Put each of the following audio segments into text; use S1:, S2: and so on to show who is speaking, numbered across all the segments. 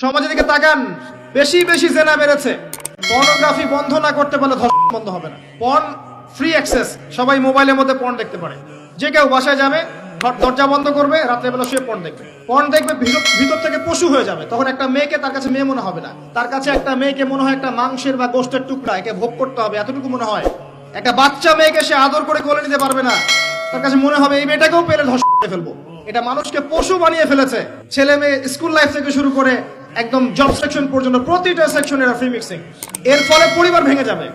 S1: সমাজের দিকে তাকান, বেশি বেশি জেনা বেড়েছে। পর্নোগ্রাফি বন্ধ না করতে পারলে ধর্ষণ বন্ধ হবে না। পর্ন ফ্রি অ্যাক্সেস, সবাই মোবাইলের মধ্যে পর্ন দেখতে পারে। যে কেউ বাসায় যাবে, দরজা বন্ধ করবে, রাত্রেবেলা শুয়ে পর্ন দেখবে। পর্ন দেখবে, ভিতর থেকে পশু হয়ে যাবে। তখন একটা মেয়েকে তার কাছে মেয়ে মনে হবে না, তার কাছে একটা মেয়েকে মনে হয় একটা মাংসের বা গোশতের টুকরা, একে ভোগ করতে হবে, এতটুকু মনে হয়। একটা বাচ্চা মেয়েকে সে আদর করে কোলে নিতে পারবে না, তার কাছে মনে হবে এই মেয়েটাকেও পেলে ধর্ষণ করে ফেলবো। এটা মানুষকে পশু বানিয়ে ফেলেছে। ছেলে মেয়ে স্কুল লাইফ থেকে শুরু করে একদম জব সেকশন পর্যন্ত প্রতিটা সেকশন এরা ফ্রি মিক্সিং। এর ফলে পরিবার ভেঙে যাবে।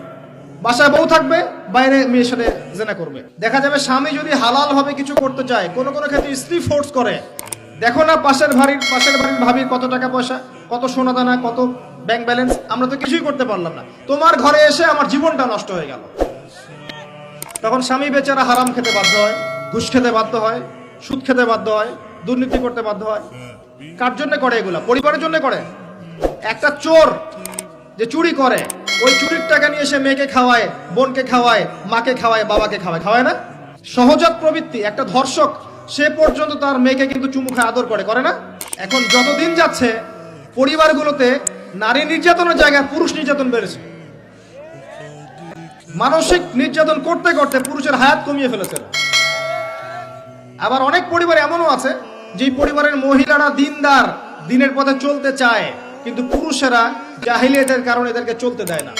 S1: বাসায় বউ থাকবে, বাইরে মেয়ের সাথে জেনা করবে। দেখা যাবে স্বামী যদি হালাল ভাবে কিছু করতে চায়, কোনো কোনো ক্ষেত্রে স্ত্রী ফোর্স করে। দেখো না পাশের বাড়ির ভাবির কত টাকা পয়সা, কত সোনা দানা, কত ব্যাংক ব্যালেন্স, আমরা তো কিছুই করতে পারলাম না, তোমার ঘরে এসে আমার জীবনটা নষ্ট হয়ে গেল। তখন স্বামী বেচারা হারাম খেতে বাধ্য হয়, ঘুষ খেতে বাধ্য হয়, সুদ খেতে বাধ্য হয়, দুর্নীতি করতে বাধ্য হয়। কার জন্য করে এগুলা? পরিবারের জন্য করে। একটা চোর যে চুরি করে, ওই চুরির টাকা নিয়ে এসে মেয়েকে খাওয়ায়, বোনকে খাওয়ায়, মাকে খাওয়ায়, বাবাকে খাওয়ায়, খাওয়ায় না? সহজাত প্রবৃত্তি। একটা ধর্ষক সে পর্যন্ত তার মেয়েকে কিন্তু চুমু খায়, আদর করে, করে না? এখন যতদিন যাচ্ছে পরিবারগুলোতে নারী নির্যাতনের জায়গায় পুরুষ নির্যাতন বেড়েছে। মানসিক নির্যাতন করতে করতে পুরুষের হায়াত কমিয়ে ফেলেছে। আবার অনেক পরিবার এমনও আছে যে পরিবারের মহিলারা দিনদার, দিনের পথে চলতে চায়, কিন্তু পুরুষেরা জাহিলিয়াতের কারণে এদেরকে চলতে দেয় না।